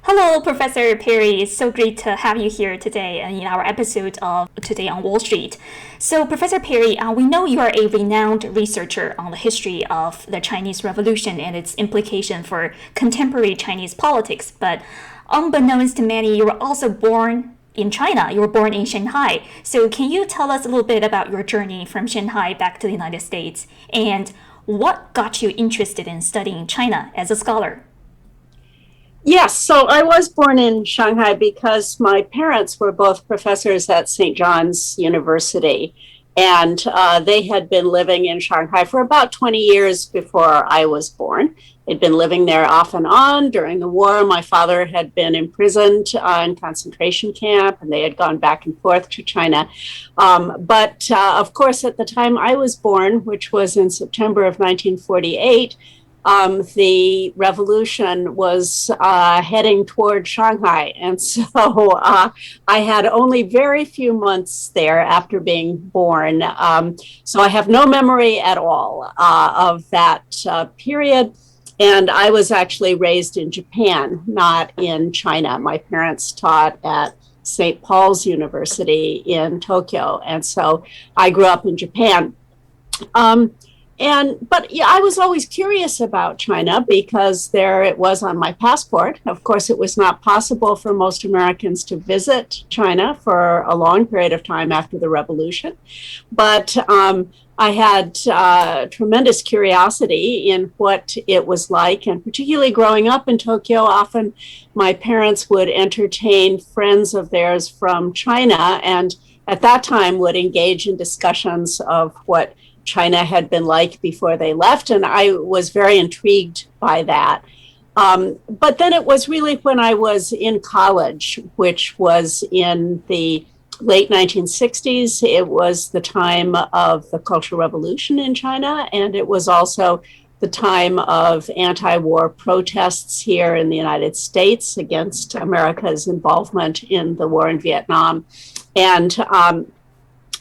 Hello, Professor Perry. It's so great to have you here today in our episode of Today on Wall Street. So, Professor Perry, we know you are a renowned researcher on the history of the Chinese Revolution and its implication for contemporary Chinese politics. But unbeknownst to many, you were also born in China. You were born in Shanghai. So, can you tell us a little bit about your journey from Shanghai back to the United States and what got you interested in studying China as a scholar? Yes, so I was born in Shanghai because my parents were both professors at St. John's University, and they had been living in Shanghai for about 20 years before I was born. They'd been living there off and on. During the war, my father had been imprisoned in concentration camp, and they had gone back and forth to China. But of course, at the time I was born, which was in September of 1948, the revolution was heading toward Shanghai. And so I had only very few months there after being born. So I have no memory at all of that period. And I was actually raised in Japan, not in China. My parents taught at St. Paul's University in Tokyo. And so I grew up in Japan. But yeah, I was always curious about China because there it was on my passport. Of course, it was not possible for most Americans to visit China for a long period of time after the revolution. But I had tremendous curiosity in what it was like. And particularly growing up in Tokyo, often my parents would entertain friends of theirs from China, and at that time would engage in discussions of what China had been like before they left, and I was very intrigued by that. But then it was really when I was in college, which was in the late 1960s. It was the time of the Cultural Revolution in China, and it was also the time of anti-war protests here in the United States against America's involvement in the war in Vietnam. And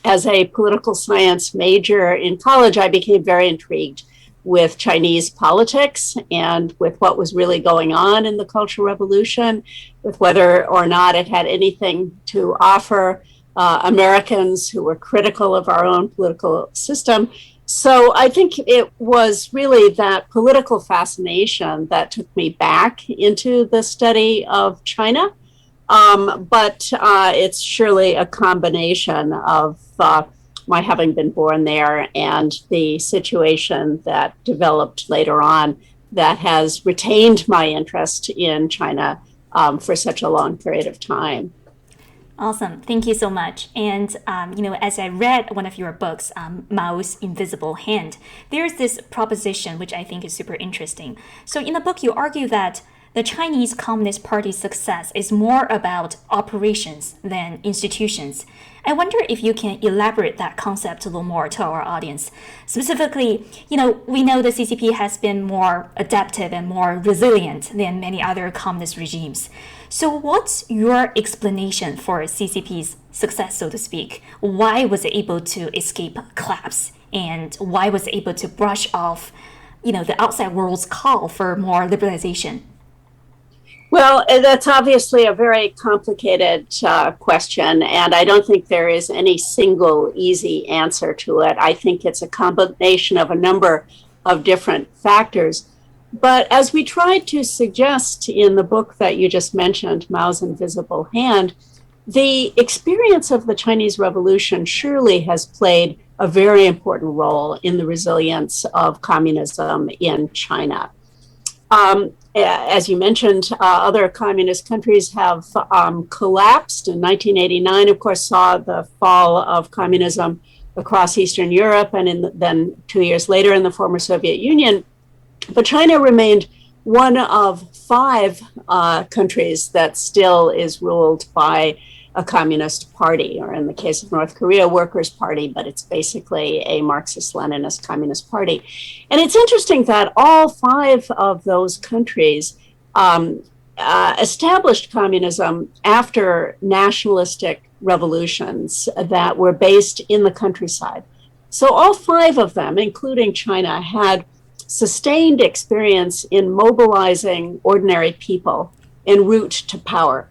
as a political science major in college, I became very intrigued with Chinese politics and with what was really going on in the Cultural Revolution, with whether or not it had anything to offer Americans who were critical of our own political system. So I think it was really that political fascination that took me back into the study of China. But it's surely a combination of my having been born there and the situation that developed later on that has retained my interest in China for such a long period of time. Awesome. Thank you so much. And, as I read one of your books, Mao's Invisible Hand, there's this proposition which I think is super interesting. So in the book, you argue that the Chinese Communist Party's success is more about operations than institutions. I wonder if you can elaborate that concept a little more to our audience. Specifically, we know the CCP has been more adaptive and more resilient than many other communist regimes. So what's your explanation for CCP's success, so to speak? Why was it able to escape collapse? And why was it able to brush off, the outside world's call for more liberalization? Well, that's obviously a very complicated question, and I don't think there is any single easy answer to it. I think it's a combination of a number of different factors. But as we tried to suggest in the book that you just mentioned, Mao's Invisible Hand, the experience of the Chinese Revolution surely has played a very important role in the resilience of communism in China. As you mentioned, other communist countries have collapsed. In 1989, of course, saw the fall of communism across Eastern Europe, and then 2 years later in the former Soviet Union. But China remained one of 5 countries that still is ruled by a communist party, or in the case of North Korea, Workers' Party, but it's basically a Marxist-Leninist communist party. And it's interesting that all 5 of those countries established communism after nationalistic revolutions that were based in the countryside. So all 5 of them, including China, had sustained experience in mobilizing ordinary people en route to power.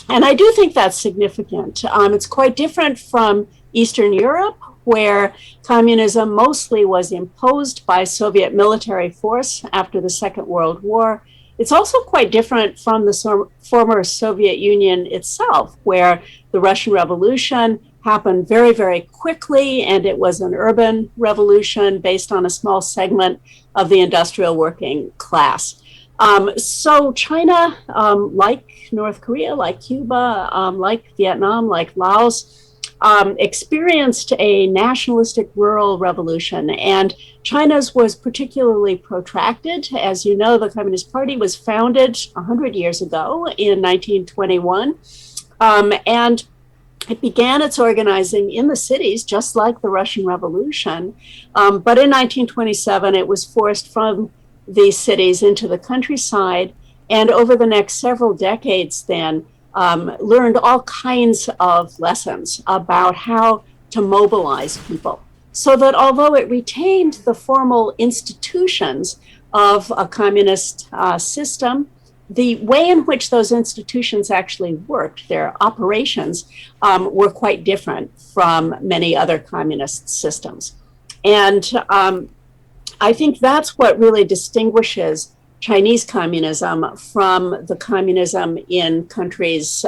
And I do think that's significant. It's quite different from Eastern Europe, where communism mostly was imposed by Soviet military force after the Second World War. It's also quite different from the former Soviet Union itself, where the Russian Revolution happened very, very quickly, and it was an urban revolution based on a small segment of the industrial working class. So China, like North Korea, like Cuba, like Vietnam, like Laos, experienced a nationalistic rural revolution, and China's was particularly protracted. As you know, the Communist Party was founded 100 years ago in 1921, and it began its organizing in the cities, just like the Russian Revolution. But in 1927, it was forced from these cities into the countryside, and over the next several decades then learned all kinds of lessons about how to mobilize people, so that although it retained the formal institutions of a communist system, the way in which those institutions actually worked, their operations, were quite different from many other communist systems. And I think that's what really distinguishes Chinese communism from the communism in countries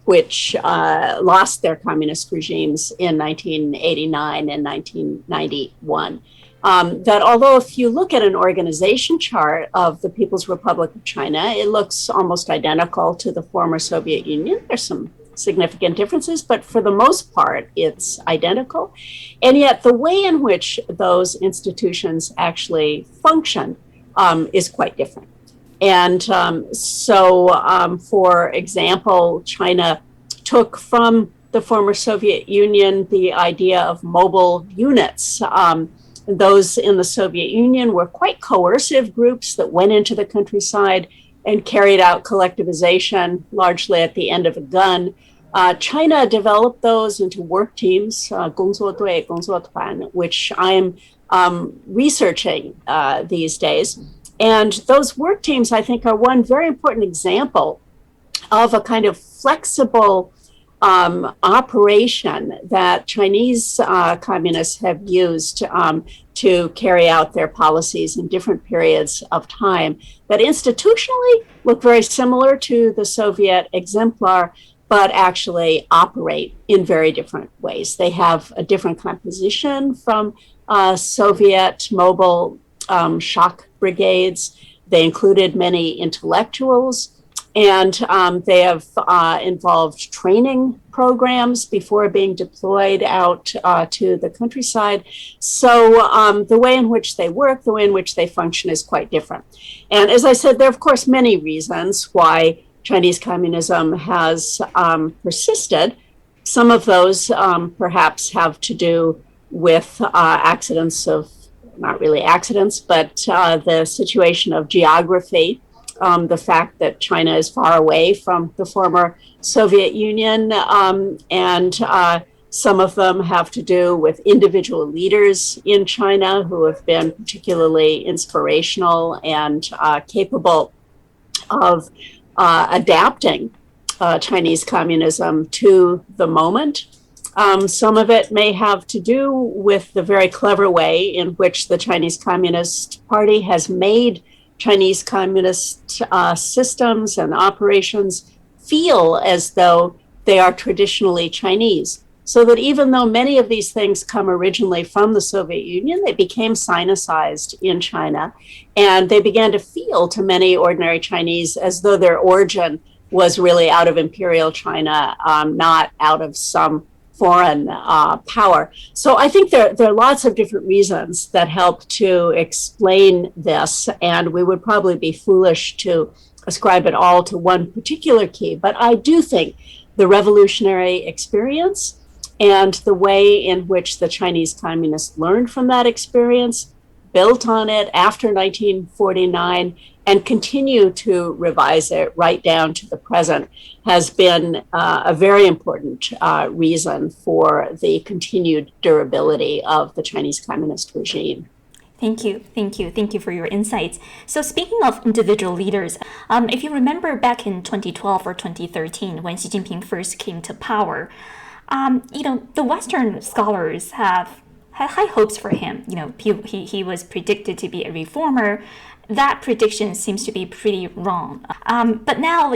which lost their communist regimes in 1989 and 1991. That although if you look at an organization chart of the People's Republic of China, it looks almost identical to the former Soviet Union. There's some significant differences, but for the most part, it's identical. And yet the way in which those institutions actually function is quite different. And so, for example, China took from the former Soviet Union the idea of mobile units. Those in the Soviet Union were quite coercive groups that went into the countryside and carried out collectivization, largely at the end of a gun. China developed those into work teams, 工作队,工作团, which I'm researching these days. And those work teams, I think, are one very important example of a kind of flexible operation that Chinese communists have used to carry out their policies in different periods of time that institutionally look very similar to the Soviet exemplar, but actually operate in very different ways. They have a different composition from Soviet mobile shock brigades. They included many intellectuals, and they have involved training programs before being deployed out to the countryside. So the way in which they work, the way in which they function is quite different. And as I said, there are, of course, many reasons why Chinese communism has persisted. Some of those perhaps have to do with accidents of, not really accidents, but the situation of geography, the fact that China is far away from the former Soviet Union, and some of them have to do with individual leaders in China who have been particularly inspirational and capable of adapting Chinese communism to the moment. Some of it may have to do with the very clever way in which the Chinese Communist Party has made Chinese communist systems and operations feel as though they are traditionally Chinese. So that even though many of these things come originally from the Soviet Union, they became sinicized in China, and they began to feel to many ordinary Chinese as though their origin was really out of imperial China, not out of some foreign power. So I think there are lots of different reasons that help to explain this, and we would probably be foolish to ascribe it all to one particular key. But I do think the revolutionary experience and the way in which the Chinese communists learned from that experience, built on it after 1949, and continue to revise it right down to the present has been a very important reason for the continued durability of the Chinese communist regime. Thank you for your insights. So speaking of individual leaders, if you remember back in 2012 or 2013 when Xi Jinping first came to power, the Western scholars have had high hopes for him. He was predicted to be a reformer. That prediction seems to be pretty wrong. But now,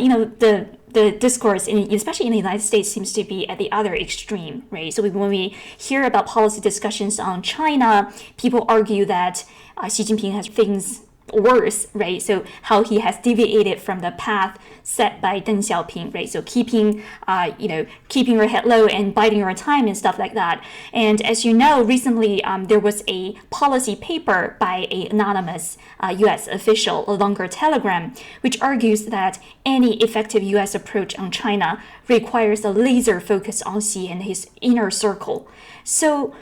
the discourse, especially in the United States, seems to be at the other extreme, right? So when we hear about policy discussions on China, people argue that Xi Jinping has things worse, right? So how he has deviated from the path set by Deng Xiaoping, right? So keeping your head low and biding your time and stuff like that. And as you know, recently there was a policy paper by an anonymous U.S. official, a longer telegram, which argues that any effective U.S. approach on China requires a laser focus on Xi and his inner circle. So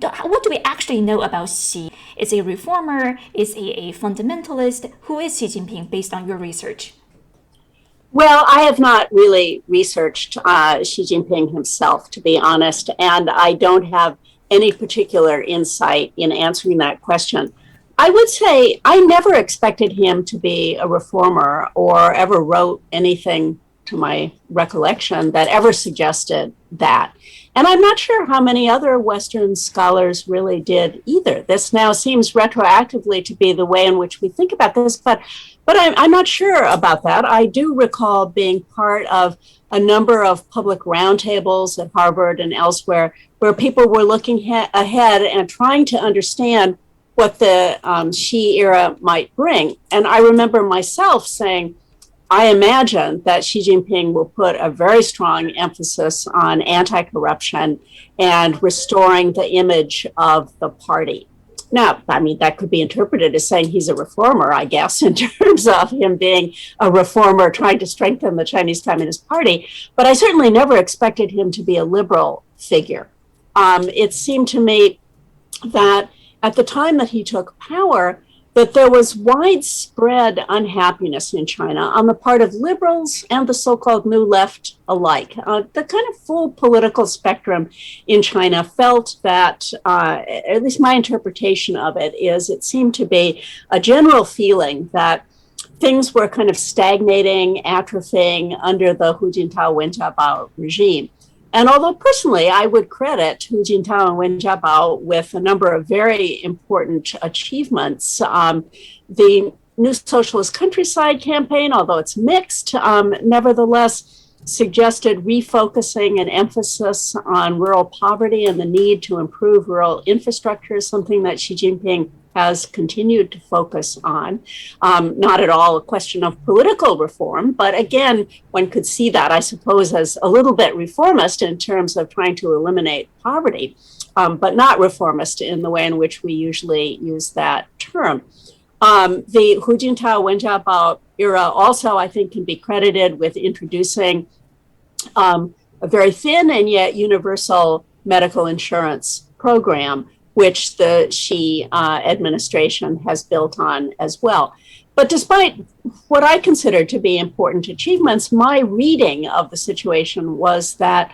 what do we actually know about Xi? Is he a reformer? Is he a fundamentalist? Who is Xi Jinping based on your research? Well, I have not really researched Xi Jinping himself, to be honest, and I don't have any particular insight in answering that question. I would say I never expected him to be a reformer or ever wrote anything, to my recollection, that ever suggested that. And I'm not sure how many other Western scholars really did either. This now seems retroactively to be the way in which we think about this, but I'm not sure about that. I do recall being part of a number of public roundtables at Harvard and elsewhere where people were looking ahead and trying to understand what the Xi era might bring. And I remember myself saying, I imagine that Xi Jinping will put a very strong emphasis on anti-corruption and restoring the image of the party. Now, I mean, that could be interpreted as saying he's a reformer, I guess, in terms of him being a reformer trying to strengthen the Chinese Communist Party. But I certainly never expected him to be a liberal figure. It seemed to me that at the time that he took power, that there was widespread unhappiness in China on the part of liberals and the so-called New Left alike. The kind of full political spectrum in China felt that, at least my interpretation of it is, it seemed to be a general feeling that things were kind of stagnating, atrophying under the Hu Jintao Wen Jiabao regime. And although personally, I would credit Hu Jintao and Wen Jiabao with a number of very important achievements, the New Socialist Countryside campaign, although it's mixed, nevertheless suggested refocusing and emphasis on rural poverty and the need to improve rural infrastructure, something that Xi Jinping has continued to focus on. Not at all a question of political reform, but again, one could see that, I suppose, as a little bit reformist in terms of trying to eliminate poverty, but not reformist in the way in which we usually use that term. The Hu Jintao Wen Jiabao era also, I think, can be credited with introducing a very thin and yet universal medical insurance program, which the Xi administration has built on as well. But despite what I consider to be important achievements, my reading of the situation was that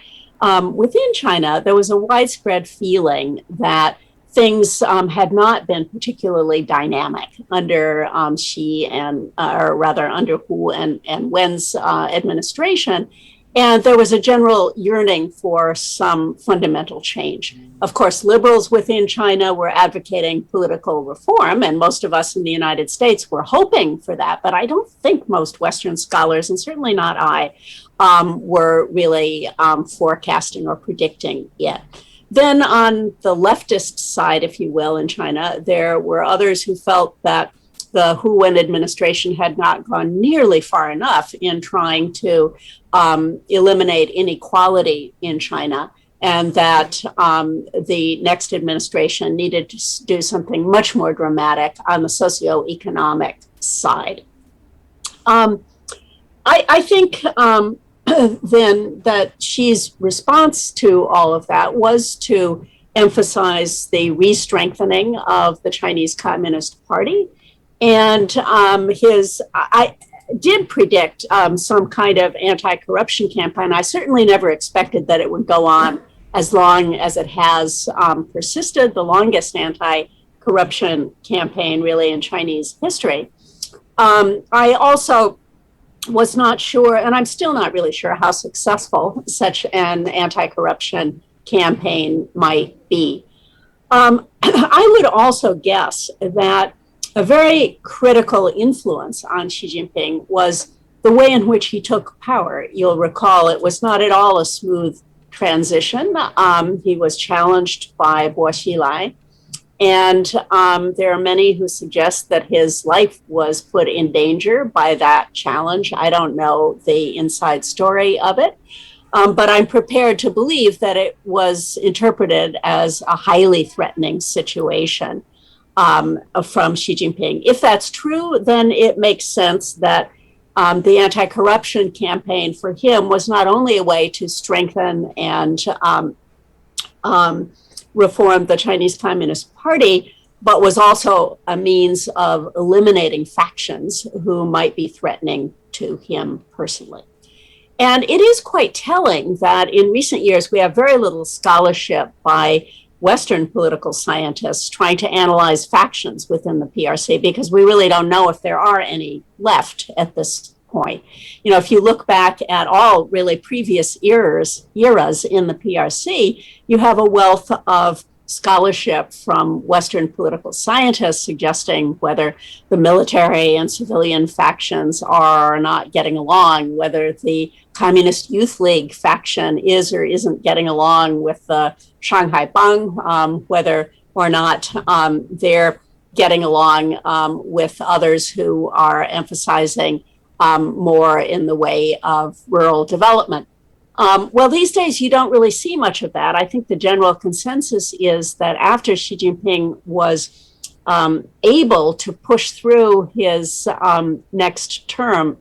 within China, there was a widespread feeling that things had not been particularly dynamic under Xi and, or rather under Hu and Wen's administration. And there was a general yearning for some fundamental change. Of course, liberals within China were advocating political reform, and most of us in the United States were hoping for that. But I don't think most Western scholars, and certainly not I, were really forecasting or predicting it. Then on the leftist side, if you will, in China, there were others who felt that the Hu-Wen administration had not gone nearly far enough in trying to eliminate inequality in China, and that the next administration needed to do something much more dramatic on the socioeconomic side. I think then that Xi's response to all of that was to emphasize the re-strengthening of the Chinese Communist Party. And I did predict some kind of anti-corruption campaign. I certainly never expected that it would go on as long as it has persisted. The longest anti-corruption corruption campaign really in Chinese history. I also was not sure, and I'm still not really sure how successful such an anti-corruption campaign might be. I would also guess that a very critical influence on Xi Jinping was the way in which he took power. You'll recall it was not at all a smooth transition. He was challenged by Bo Xilai, and there are many who suggest that his life was put in danger by that challenge. I don't know the inside story of it, but I'm prepared to believe that it was interpreted as a highly threatening situation from Xi Jinping. If that's true, then it makes sense that the anti-corruption campaign for him was not only a way to strengthen and reform the Chinese Communist Party, but was also a means of eliminating factions who might be threatening to him personally. And it is quite telling that in recent years, we have very little scholarship by Western political scientists trying to analyze factions within the PRC, because we really don't know if there are any left at this point. You know, if you look back at all really previous eras in the PRC, you have a wealth of scholarship from Western political scientists suggesting whether the military and civilian factions are not getting along, whether the Communist Youth League faction is or isn't getting along with the Shanghai Bang, whether or not they're getting along with others who are emphasizing more in the way of rural development. Well, these days, you don't really see much of that. I think the general consensus is that after Xi Jinping was able to push through his next term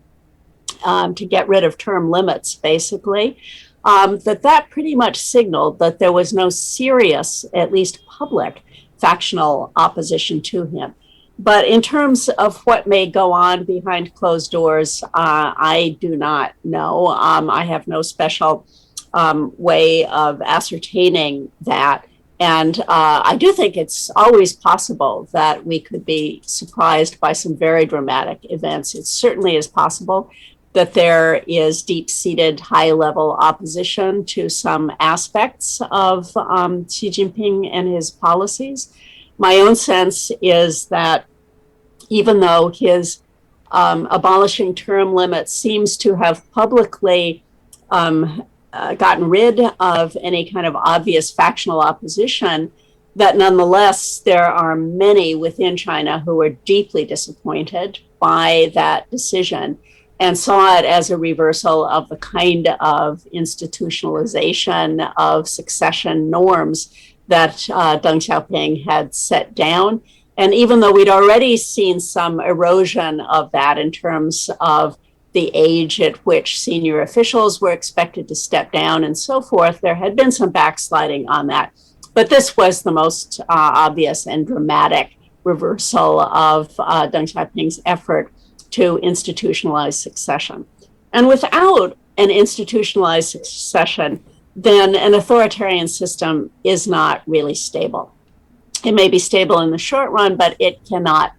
to get rid of term limits, basically, that pretty much signaled that there was no serious, at least public, factional opposition to him. But in terms of what may go on behind closed doors, I do not know. I have no special way of ascertaining that. And I do think it's always possible that we could be surprised by some very dramatic events. It certainly is possible that there is deep-seated, high-level opposition to some aspects of Xi Jinping and his policies. My own sense is that even though his abolishing term limits seems to have publicly gotten rid of any kind of obvious factional opposition, that nonetheless there are many within China who are deeply disappointed by that decision and saw it as a reversal of the kind of institutionalization of succession norms that Deng Xiaoping had set down. And even though we'd already seen some erosion of that in terms of the age at which senior officials were expected to step down and so forth, there had been some backsliding on that. But this was the most obvious and dramatic reversal of Deng Xiaoping's effort to institutionalize succession. And without an institutionalized succession, then an authoritarian system is not really stable. It may be stable in the short run, but it cannot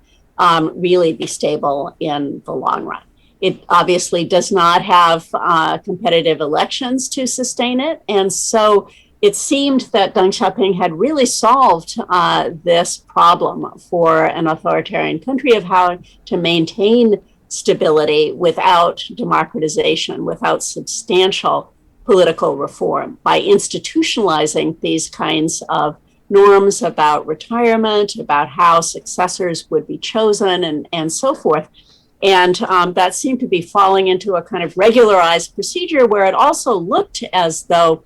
really be stable in the long run. It obviously does not have competitive elections to sustain it. And so it seemed that Deng Xiaoping had really solved this problem for an authoritarian country of how to maintain stability without democratization, without substantial political reform, by institutionalizing these kinds of norms about retirement, about how successors would be chosen, and so forth. And that seemed to be falling into a kind of regularized procedure where it also looked as though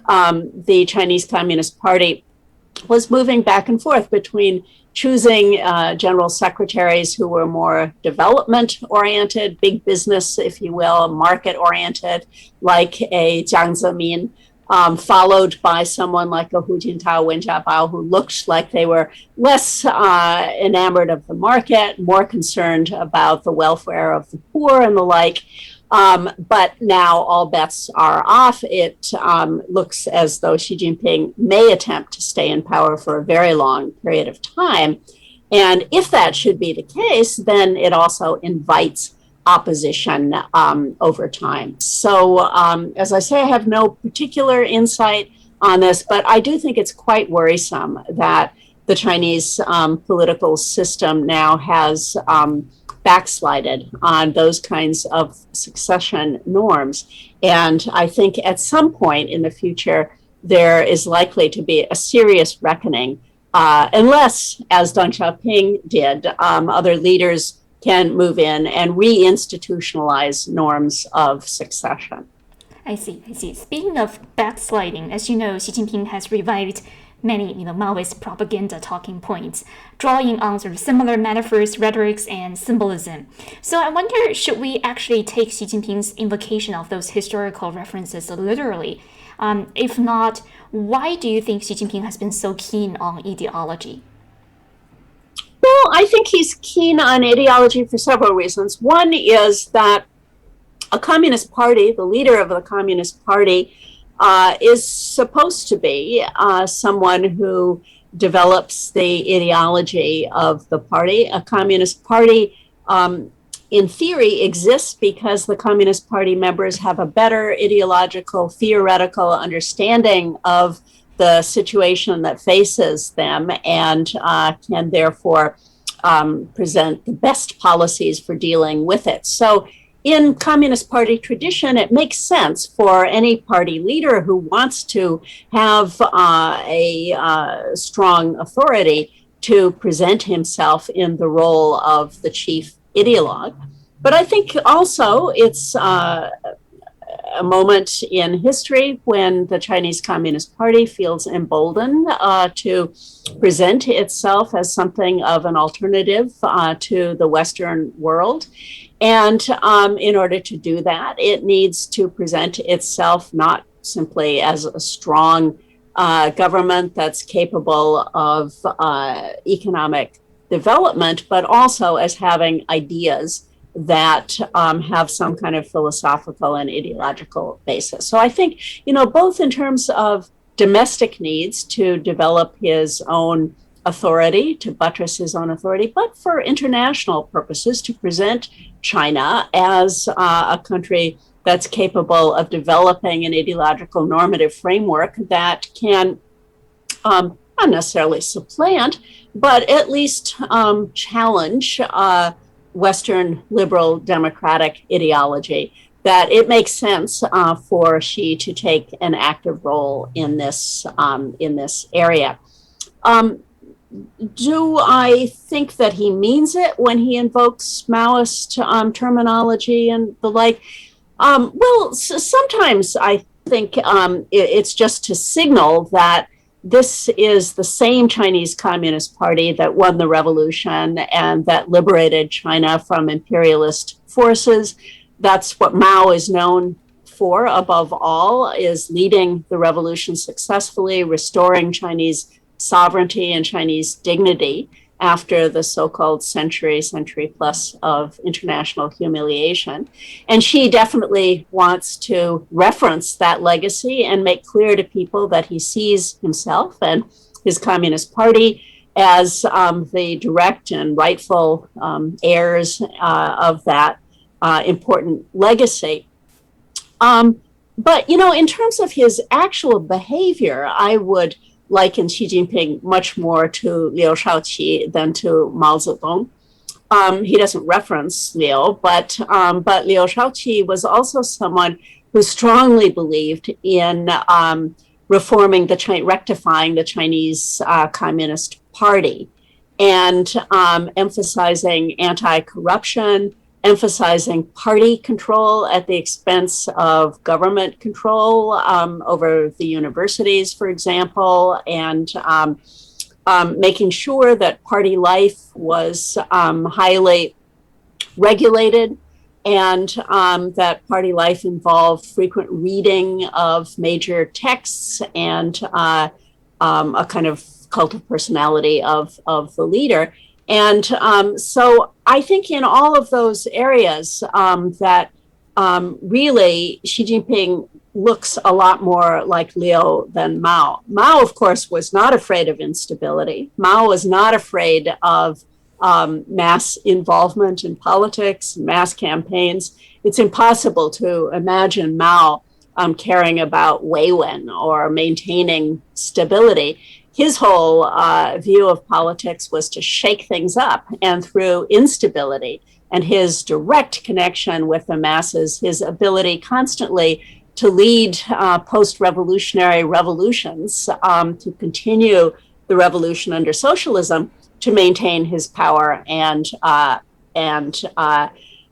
the Chinese Communist Party was moving back and forth between choosing general secretaries who were more development-oriented, big business, if you will, market-oriented, like a Jiang Zemin, followed by someone like a Hu Jintao, Wen Jiabao, who looked like they were less enamored of the market, more concerned about the welfare of the poor and the like. But now all bets are off. It looks as though Xi Jinping may attempt to stay in power for a very long period of time. And if that should be the case, then it also invites opposition over time. So as I say, I have no particular insight on this, but I do think it's quite worrisome that the Chinese political system now has backslided on those kinds of succession norms. And I think at some point in the future, there is likely to be a serious reckoning, unless, as Deng Xiaoping did, other leaders can move in and reinstitutionalize norms of succession. I see. Speaking of backsliding, as you know, Xi Jinping has revived many Maoist propaganda talking points, drawing on sort of similar metaphors, rhetorics, and symbolism. So I wonder, should we actually take Xi Jinping's invocation of those historical references literally? If not, why do you think Xi Jinping has been so keen on ideology? Well, I think he's keen on ideology for several reasons. One is that a Communist Party, the leader of the Communist Party, is supposed to be someone who develops the ideology of the party. A Communist Party, in theory, exists because the Communist Party members have a better ideological, theoretical understanding of the situation that faces them and can therefore present the best policies for dealing with it. So in Communist Party tradition, it makes sense for any party leader who wants to have a strong authority to present himself in the role of the chief ideologue. But I think also it's a moment in history when the Chinese Communist Party feels emboldened to present itself as something of an alternative to the Western world. And in order to do that, it needs to present itself not simply as a strong government that's capable of economic development, but also as having ideas that have some kind of philosophical and ideological basis. So I think, both in terms of domestic needs to develop his own authority, to buttress his own authority, but for international purposes, to present China as a country that's capable of developing an ideological normative framework that can not necessarily supplant, but at least challenge Western liberal democratic ideology, that it makes sense for Xi to take an active role in this area. Do I think that he means it when he invokes Maoist terminology and the like? Well, sometimes I think it's just to signal that this is the same Chinese Communist Party that won the revolution and that liberated China from imperialist forces. That's what Mao is known for, above all, is leading the revolution successfully, restoring Chinese sovereignty and Chinese dignity after the so-called century plus of international humiliation. And Xi definitely wants to reference that legacy and make clear to people that he sees himself and his Communist Party as the direct and rightful heirs of that important legacy. But, in terms of his actual behavior, I would liken Xi Jinping much more to Liu Shaoqi than to Mao Zedong. He doesn't reference Liu, but Liu Shaoqi was also someone who strongly believed in rectifying the Chinese Communist Party and emphasizing anti-corruption, emphasizing party control at the expense of government control over the universities, for example, and making sure that party life was highly regulated and that party life involved frequent reading of major texts and a kind of cult of personality of the leader. And so I think in all of those areas that really, Xi Jinping looks a lot more like Liu than Mao. Mao, of course, was not afraid of instability. Mao was not afraid of mass involvement in politics, mass campaigns. It's impossible to imagine Mao caring about Weiwen or maintaining stability. His whole view of politics was to shake things up, and through instability and his direct connection with the masses, his ability constantly to lead post-revolutionary revolutions, to continue the revolution under socialism, to maintain his power and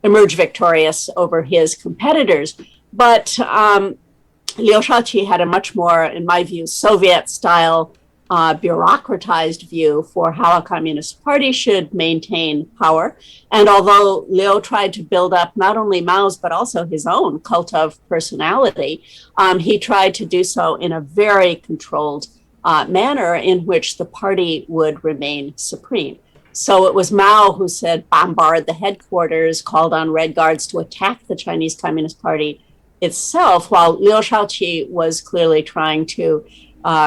emerge victorious over his competitors. But Liu Shaoqi had a much more, in my view, Soviet-style bureaucratized view for how a communist party should maintain power. And although Liu tried to build up not only Mao's, but also his own cult of personality, he tried to do so in a very controlled manner in which the party would remain supreme. So it was Mao who said, bombard the headquarters, called on Red Guards to attack the Chinese Communist Party itself, while Liu Shaoqi was clearly trying to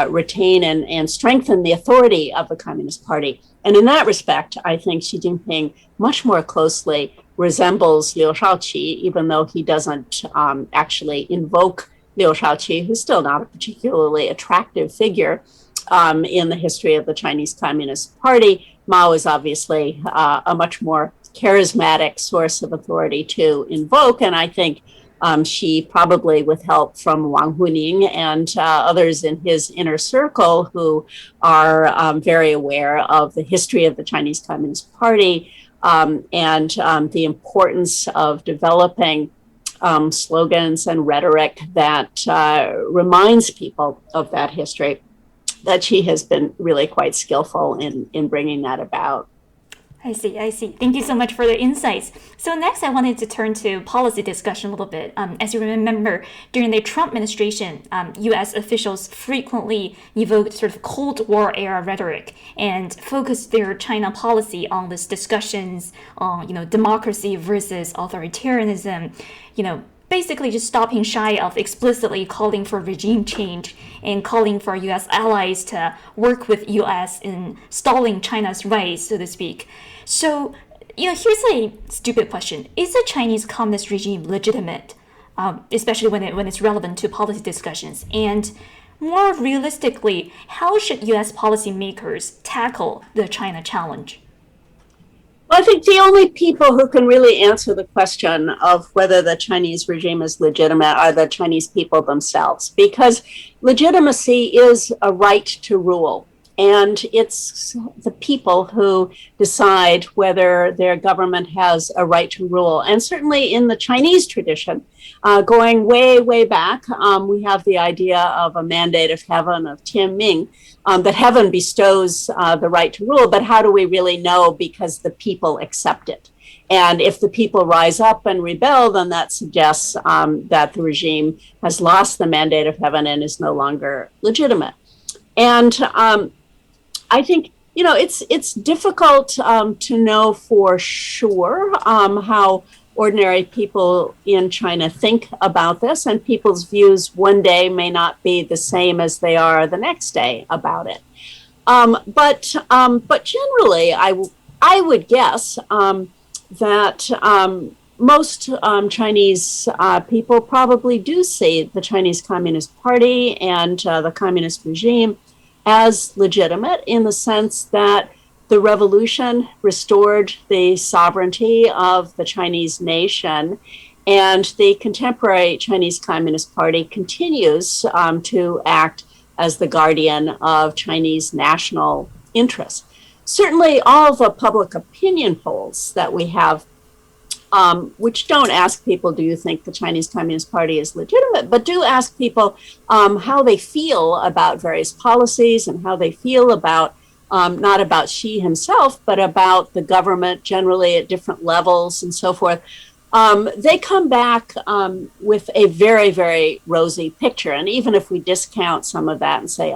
retain and strengthen the authority of the Communist Party. And in that respect, I think Xi Jinping much more closely resembles Liu Shaoqi, even though he doesn't actually invoke Liu Shaoqi, who's still not a particularly attractive figure in the history of the Chinese Communist Party. Mao is obviously a much more charismatic source of authority to invoke, and I think Xi, probably with help from Wang Huning and others in his inner circle who are very aware of the history of the Chinese Communist Party and the importance of developing slogans and rhetoric that reminds people of that history, that Xi has been really quite skillful in bringing that about. I see. Thank you so much for the insights. So next, I wanted to turn to policy discussion a little bit. As you remember, during the Trump administration, U.S. officials frequently evoked sort of Cold War era rhetoric and focused their China policy on these discussions on, democracy versus authoritarianism, basically just stopping shy of explicitly calling for regime change and calling for U.S. allies to work with U.S. in stalling China's rise, so to speak. So, here's a stupid question. Is the Chinese communist regime legitimate, especially when it's relevant to policy discussions? And more realistically, how should U.S. policymakers tackle the China challenge? Well, I think the only people who can really answer the question of whether the Chinese regime is legitimate are the Chinese people themselves, because legitimacy is a right to rule. And it's the people who decide whether their government has a right to rule. And certainly in the Chinese tradition, going way, way back, we have the idea of a mandate of heaven, of Tianming, that heaven bestows the right to rule. But how do we really know? Because the people accept it. And if the people rise up and rebel, then that suggests that the regime has lost the mandate of heaven and is no longer legitimate. And I think, it's difficult to know for sure how ordinary people in China think about this, and people's views one day may not be the same as they are the next day about it. But generally, I would guess that most Chinese people probably do see the Chinese Communist Party and the communist regime as legitimate, in the sense that the revolution restored the sovereignty of the Chinese nation, and the contemporary Chinese Communist Party continues to act as the guardian of Chinese national interests. Certainly, all the public opinion polls that we have, which don't ask people, do you think the Chinese Communist Party is legitimate, but do ask people how they feel about various policies and how they feel about, not about Xi himself, but about the government generally at different levels and so forth. They come back with a very, very rosy picture. And even if we discount some of that and say,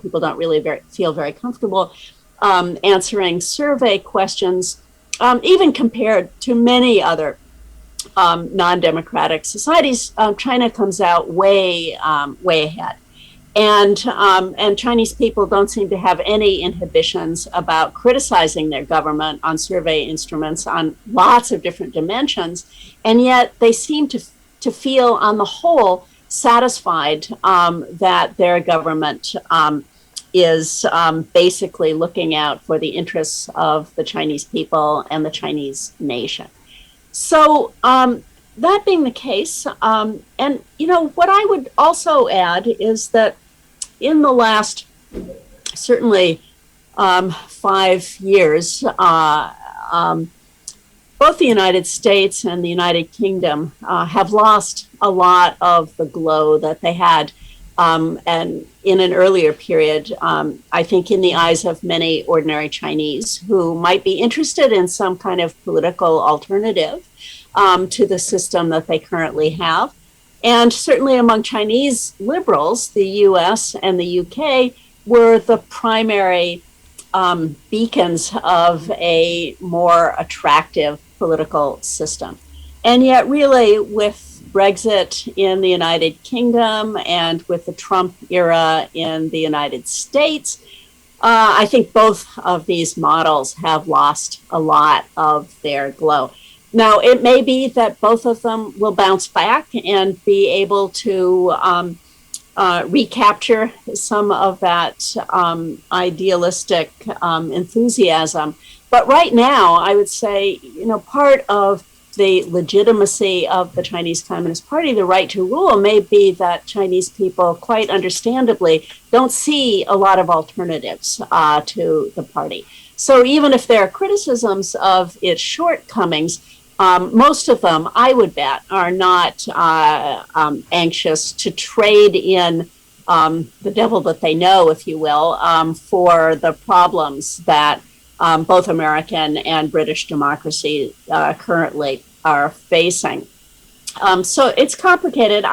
people don't really feel very comfortable answering survey questions, even compared to many other non-democratic societies, China comes out way ahead. And Chinese people don't seem to have any inhibitions about criticizing their government on survey instruments on lots of different dimensions. And yet they seem to feel, on the whole, satisfied that their government is basically looking out for the interests of the Chinese people and the Chinese nation. So that being the case, and what I would also add is that in the last, certainly 5 years, both the United States and the United Kingdom have lost a lot of the glow that they had, and in an earlier period, I think in the eyes of many ordinary Chinese who might be interested in some kind of political alternative to the system that they currently have. And certainly among Chinese liberals, the US and the UK were the primary beacons of a more attractive political system. And yet really with Brexit in the United Kingdom and with the Trump era in the United States, I think both of these models have lost a lot of their glow. Now, it may be that both of them will bounce back and be able to recapture some of that idealistic enthusiasm. But right now, I would say, part of the legitimacy of the Chinese Communist Party, the right to rule, may be that Chinese people, quite understandably, don't see a lot of alternatives to the party. So even if there are criticisms of its shortcomings, most of them, I would bet, are not anxious to trade in the devil that they know, if you will, for the problems that both American and British democracy currently are facing. So it's complicated.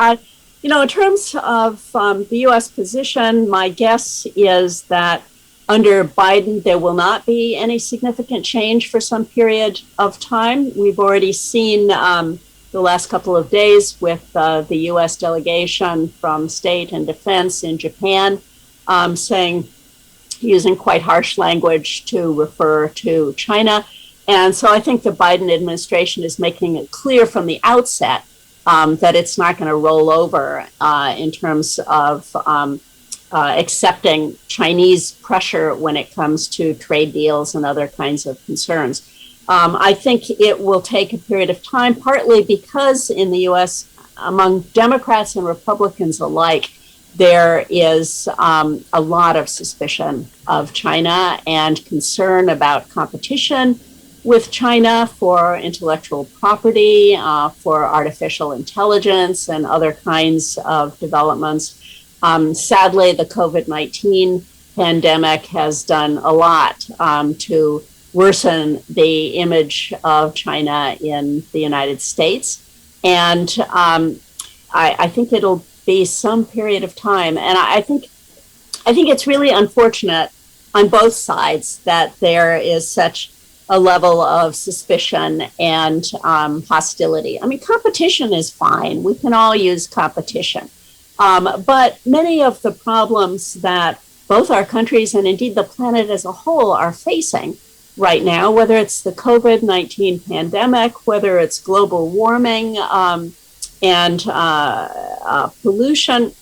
In terms of the U.S. position, my guess is that under Biden, there will not be any significant change for some period of time. We've already seen the last couple of days with the U.S. delegation from State and Defense in Japan using quite harsh language to refer to China. And so I think the Biden administration is making it clear from the outset that it's not going to roll over in terms of accepting Chinese pressure when it comes to trade deals and other kinds of concerns. I think it will take a period of time, partly because in the U.S., among Democrats and Republicans alike, there is a lot of suspicion of China and concern about competition with China for intellectual property, for artificial intelligence and other kinds of developments. Sadly, the COVID-19 pandemic has done a lot to worsen the image of China in the United States. And I think it'll be some period of time. And I think it's really unfortunate on both sides that there is such a level of suspicion and hostility. I mean, competition is fine. We can all use competition. But many of the problems that both our countries and indeed the planet as a whole are facing right now, whether it's the COVID-19 pandemic, whether it's global warming and pollution,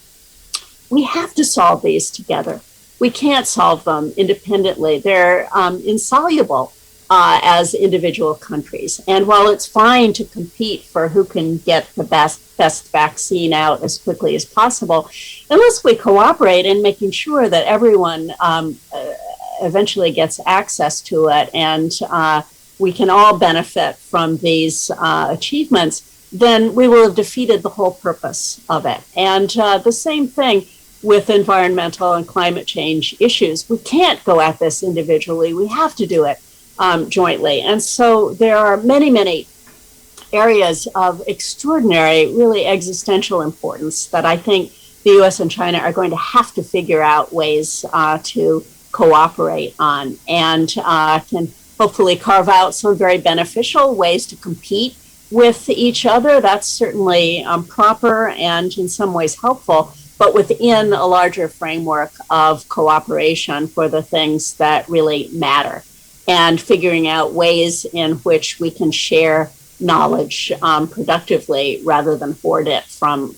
we have to solve these together. We can't solve them independently. They're insoluble as individual countries. And while it's fine to compete for who can get the best vaccine out as quickly as possible, unless we cooperate in making sure that everyone eventually gets access to it and we can all benefit from these achievements, then we will have defeated the whole purpose of it. And the same thing with environmental and climate change issues. We can't go at this individually. We have to do it jointly. And so there are many, many areas of extraordinary, really existential importance that I think the US and China are going to have to figure out ways to cooperate on and can hopefully carve out some very beneficial ways to compete with each other, that's certainly proper and in some ways helpful, but within a larger framework of cooperation for the things that really matter, and figuring out ways in which we can share knowledge productively rather than hoard it from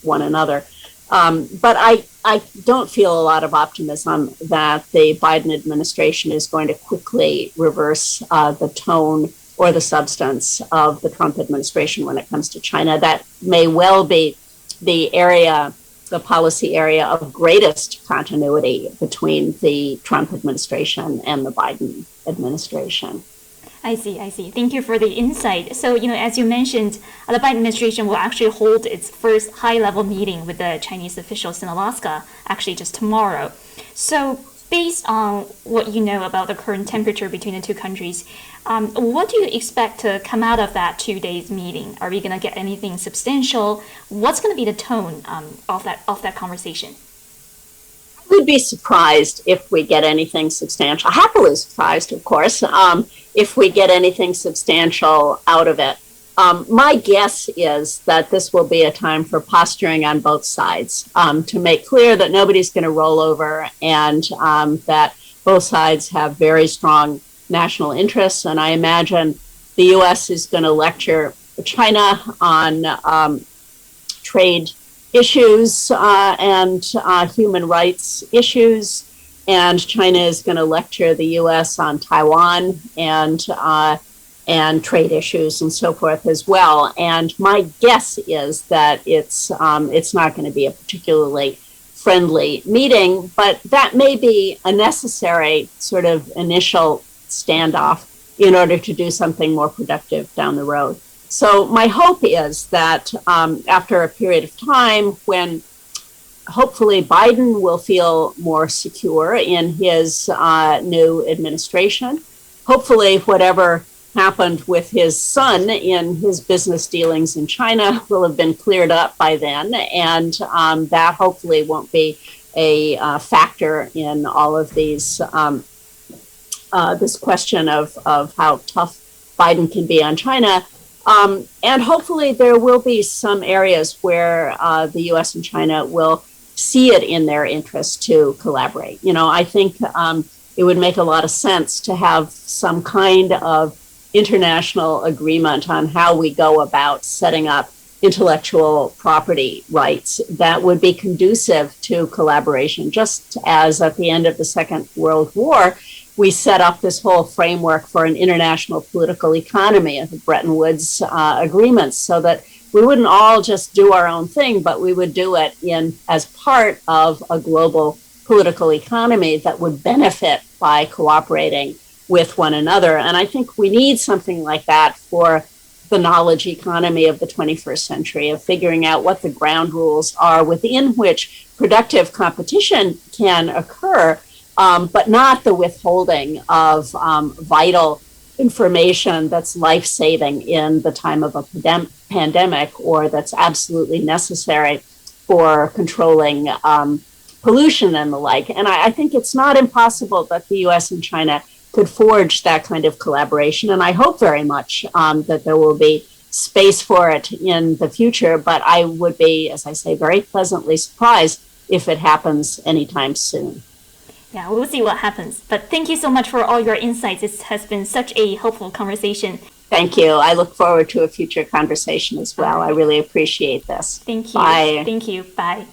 one another. But I don't feel a lot of optimism that the Biden administration is going to quickly reverse the tone or the substance of the Trump administration when it comes to China. That may well be the policy area of greatest continuity between the Trump administration and the Biden administration. I see. Thank you for the insight. So, as you mentioned, the Biden administration will actually hold its first high-level meeting with the Chinese officials in Alaska, actually just tomorrow. So, based on what you know about the current temperature between the two countries, what do you expect to come out of that 2 days meeting? Are we going to get anything substantial? What's going to be the tone of that conversation? I would be surprised if we get anything substantial. Happily surprised, of course, if we get anything substantial out of it. My guess is that this will be a time for posturing on both sides to make clear that nobody's going to roll over and that both sides have very strong national interests. And I imagine the U.S. is going to lecture China on trade issues and human rights issues. And China is going to lecture the U.S. on Taiwan and trade issues and so forth as well. And my guess is that it's not going to be a particularly friendly meeting, but that may be a necessary sort of initial standoff in order to do something more productive down the road. So my hope is that after a period of time when hopefully Biden will feel more secure in his new administration, hopefully whatever happened with his son in his business dealings in China will have been cleared up by then, and that hopefully won't be a factor in all of these this question of how tough Biden can be on China. And hopefully there will be some areas where the U.S. and China will see it in their interest to collaborate. I think it would make a lot of sense to have some kind of international agreement on how we go about setting up intellectual property rights that would be conducive to collaboration, just as at the end of the Second World War, we set up this whole framework for an international political economy of the Bretton Woods agreements, so that we wouldn't all just do our own thing, but we would do it as part of a global political economy that would benefit by cooperating with one another. And I think we need something like that for the knowledge economy of the 21st century, of figuring out what the ground rules are within which productive competition can occur, but not the withholding of vital information that's life-saving in the time of a pandemic, or that's absolutely necessary for controlling pollution and the like. And I think it's not impossible that the U.S. and China could forge that kind of collaboration. And I hope very much that there will be space for it in the future. But I would be, as I say, very pleasantly surprised if it happens anytime soon. Yeah, we'll see what happens. But thank you so much for all your insights. This has been such a helpful conversation. Thank you. I look forward to a future conversation as well. I really appreciate this. Thank you. Bye. Thank you. Bye.